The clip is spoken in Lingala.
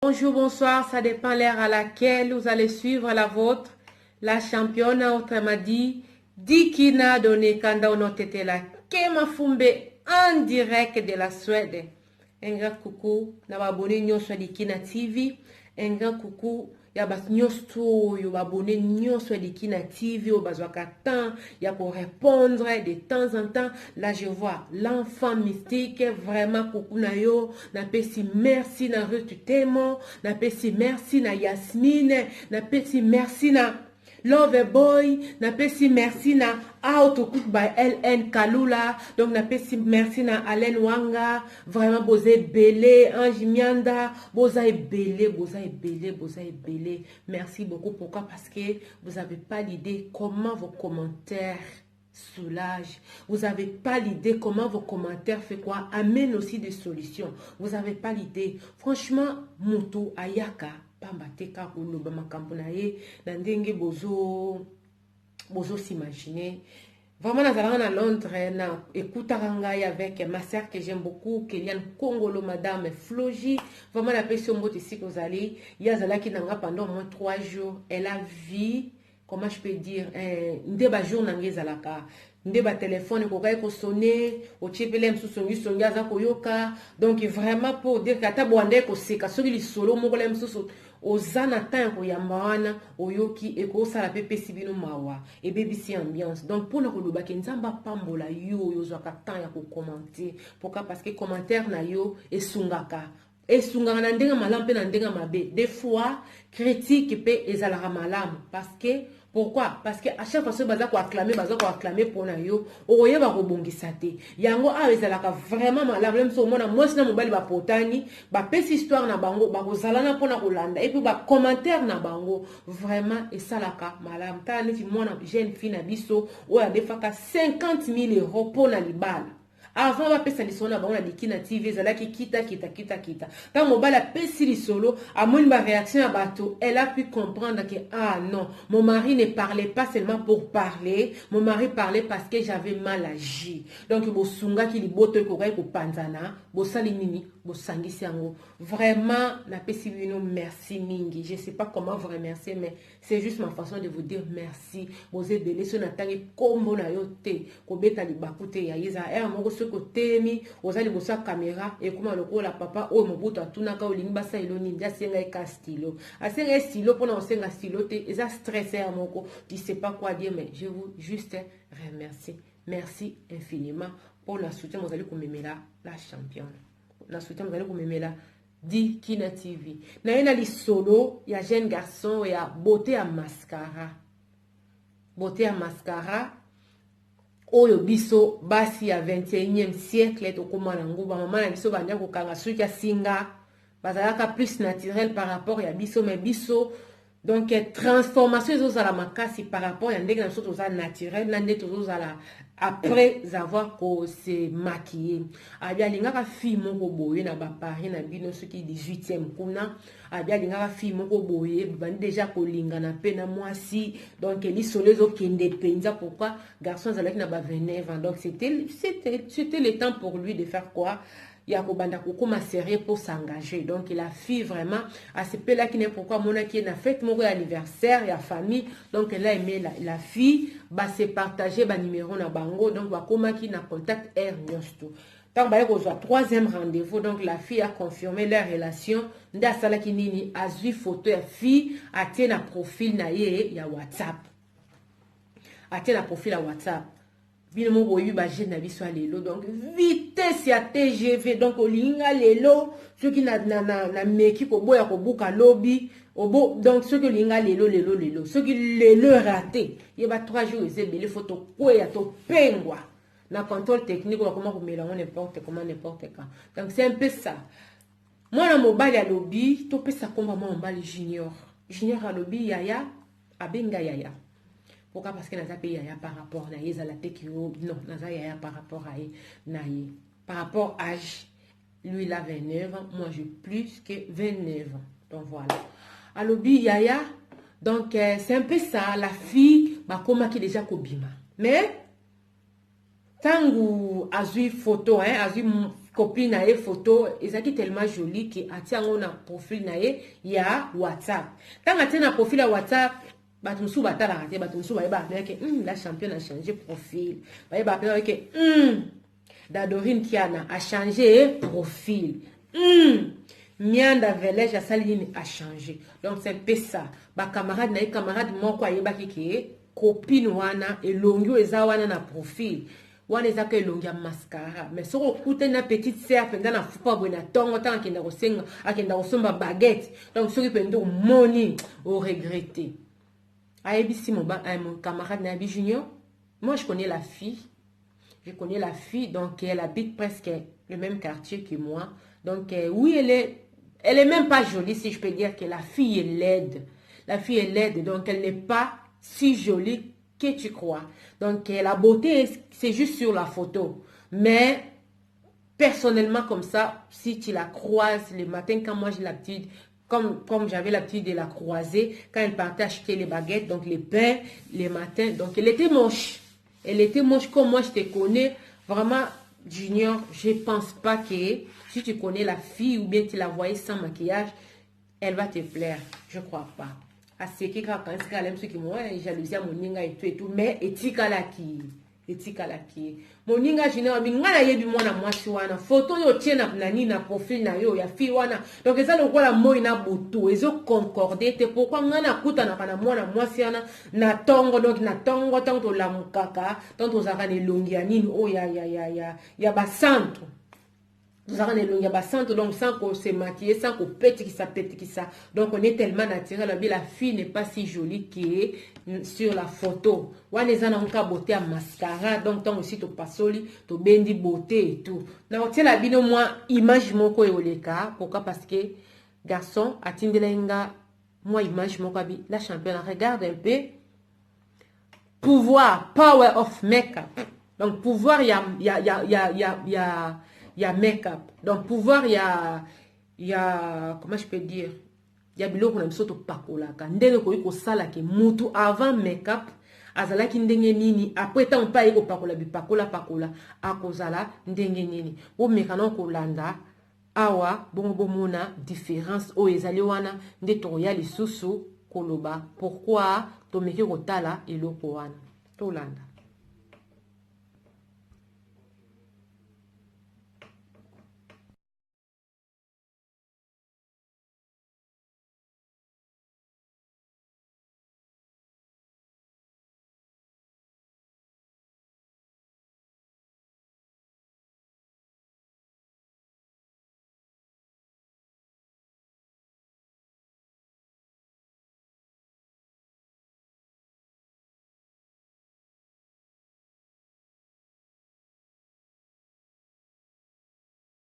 Bonjour, bonsoir, ça dépend l'heure à laquelle vous allez suivre la vôtre. La championne, autrement dit, Dikina Donekanda Onotetela, Kema Fumbe, en direct de la Suède. Un grand coucou, n'abonné nyonso Dikina TV. Un grand coucou, ya bas nyonso yo abonné nyonso Dikina TV, yo bazwaka temps, ya pour répondre de temps en temps. Là je vois l'enfant mystique, vraiment coucou na yo, na pesi merci na Ruth Temo, na pesi merci na Yasmine, na pesi merci na Love Boy, na pesi merci na Autocook by LN Kalula, donc na pesi merci na Alain Wanga, vraiment bozé belé, Ange Mianda, bozé belé. Merci beaucoup. Pourquoi? Parce que vous n'avez pas l'idée comment vos commentaires soulagent. Vous n'avez pas l'idée comment vos commentaires fait quoi? Amènent aussi des solutions. Vous n'avez pas l'idée. Franchement, Moto Ayaka. Pambateka kuluba makambo na ye na ndenge bozo s'imaginer. Vraiment nazalaka na Londres na ekutaka ngai avec ma sœur que j'aime beaucoup, Kéliane Kongolo, madame Floji. Vraiment la personne mbote ici que vous allez, yazalaki nanga pendant au moins 3 jours. Elle a vu, comment je peux dire, ndeba jour nanga ezalaka. Ndeba téléphone kokai ko sonner, o chepele msusu songi aza koyoka. Donc vraiment pour dire kata boande ko seka soki li solo moko le msusu ozana tan ko yambawana oyoki eko sala pepe sibino mawa et BBC ambiance. Donc pour le koloba ke nzamba pambola yo yozwaka tan ya ko commenter. Pourquoi? Parce que commentaire na yo esungaka. Esungaka na ndenga malamu pe na ndenga mabe. Des fois critique pe ezalaka malamu parce que pourquoi? Parce que à chaque fois que vous acclamer pour nayo, oye ba robongisa te. Yango a ezalaka vraiment malamu même so mona mwasi na mobali ba potani, ba pesi histoire na bango, ba kozalana pona kolanda et puis ba commentaire na bango, vraiment esalaka malamu. Ta neti mona jeune fille na biso oya defaka 50 000 € pona libala. Avant va pesa lisona ba on a Dikina TV zalaki kita. Quand mobala pesi lisolo a mon ba réaction à bateau, elle a pu comprendre que ah non, mon mari ne parlait pas seulement pour parler, mon mari parlait parce que j'avais mal agi. Donc bo sunga ki liboto ko kai ko panzana, bo sali nini, bo sangisi yango. Vraiment na pesi bino merci mingi. Je sais pas comment vous remercier mais c'est juste ma façon de vous dire merci. Bozé belé so na tangi kombo na yo te, ko beta libakute ya yeza moko côté mi ozali bosa caméra et comment le la papa o mobuto atunaka olingi basa eloni ndia senga eka stylo asenga stylo pona osenga stylo te eza stressé à moko tu sais pas quoi dire mais je vous juste remercie. Merci infiniment pour la soutien vous allez komemela la championne la soutien vous allez komemela Dikina TV na yena li solo ya jeune garçon ya beauté à mascara oyo biso basi ya 21e siècle to komana nguba mama na biso banya ko kanga suki ya singa bazalaka plus naturel par rapport ya biso mais biso donc transformation zo la makasi par rapport ya ndenge na biso toza naturel na ndenge tozo la après avoir ko se maquiller abia lingaka fille moko boye na ba Paris na bino soki 18e kuna abia lingaka fille moko boye bandi déjà ko lingana pe na mwasi donc li solezo kende penza pourquoi garçon zalaki na ba 29 ans donc c'était le temps pour lui de faire quoi? Il y a un sérieux pour s'engager. Donc, la fille vraiment, à ce peu-là, qui n'est pourquoi mon qui est fête, mon anniversaire, il y a famille. Donc, elle a aimé la fille, bah, c'est partagé, bah, numéro na bango. Donc, bah, comment qui n'a contact air, tout. Donc, bah, il y a un 3e rendez-vous. Donc, la fille a confirmé leur relation. Nda sala qui nini, a vu photo, la fille, a tenu un profil, na il y a WhatsApp. A tenu un profil à WhatsApp. Bino boyu ba jeune na biso lelo donc vitesse ya TGV donc olinga lelo ceux qui na meki ko boya ko buka lobby obo donc ceux qui linga lelo ceux qui lelo raté il ba 3 jours c'est belle photo ko ya to pengwa na contrôle technique ou comment mélanger n'importe comment n'importe quand donc c'est un peu ça moi na mobile ya lobby to pesa komba moi mobile junior à lobby yaya abenga yaya. Pourquoi? Parce que naza pays par rapport na yeza la tekio non naza yaya par rapport à naye par rapport à âge lui il a 29 ans moi j'ai plus que 29 ans donc voilà alobi yaya donc c'est un peu ça la fille bah comment qui déjà kobima mais tangu azui photo hein azui copine na ye photo ezaki tellement jolie que atia ngo na profil na ye ya WhatsApp. Tant atia na profil ya WhatsApp, bato musu batalaka te, bato musu bayeba que la championne a changé profil. Bayeba que Dadorine Kiana a changé profil. Mianda Velège a salini a changé. Donc c'est un peu ça. Ba camarade na camarade moko ayeba ki copine wana elongo eza wana na profil. Wana eza ke elongo ya mascara. Mais soko kute na petite sœur penda na fupa bwe na tongo tant akenda kosenga akenda kosomba baguette. Donc soki pendo moni au regretter. Ayebisi mon camarade Nabi Junior. Moi je connais la fille. Je connais la fille, donc elle habite presque le même quartier que moi. Donc oui, elle est même pas jolie, si je peux dire que la fille est laide. La fille est laide, donc elle n'est pas si jolie que tu crois. Donc la beauté, c'est juste sur la photo. Mais personnellement comme ça, si tu la croises le matin, quand moi j'ai l'habitude, comme j'avais l'habitude de la croiser, quand elle partait acheter les baguettes, donc les pains, les matins, donc elle était moche. Elle était moche comme moi, je te connais. Vraiment, Junior, je ne pense pas que si tu connais la fille ou bien tu la voyais sans maquillage, elle va te plaire. Je ne crois pas. À ce qui est quand elle aime ce qui moi, jalousie à mon ninga et tout, mais etika la qui. Etika la qui. Mon ninga Junior, mais moi, il y a du monde à moi, si wana. Photo yo tient na nani na profil na yo, ya fille wana. Donc, ça, le quoi la moi, ina boto. Ils ont concordé. Te pourquoi ngana kuta na kana moi, si yana, na tongo, donc, na tongo, tanto la mukaka, tanto zakane longi anini, oh, ya basanto. Nous avons des longues bassantes, donc sans qu'on se maquille, sans qu'on pète qui ça. Donc on est tellement naturel, la fille n'est pas si jolie qui est sur la photo. On est en cas beauté à mascara, donc tant aussi tu passoli, tu bendi beauté et tout. Donc tiens la bino moi image mon ko oleka, pourquoi parce que garçon a tindelenga moi image mon kabi la championne regarde un peu pouvoir power of make-up. Donc pouvoir il y a make-up. Donc, pouvoir, il y a, comment je peux dire, il y a bilo qu'on a miso to pakola. Ndenge ko yiko sala ke mutu avant make-up, azala ki ndenge nini, après tant pa yiko pakola bi pakola, akozala ndenge nini. Ou mekano ko landa, awa, bon mona, différence, o ezali wana, nde to ya lisusu, koloba. Pourquoi, to meki ko tala, eloko wana. To landa.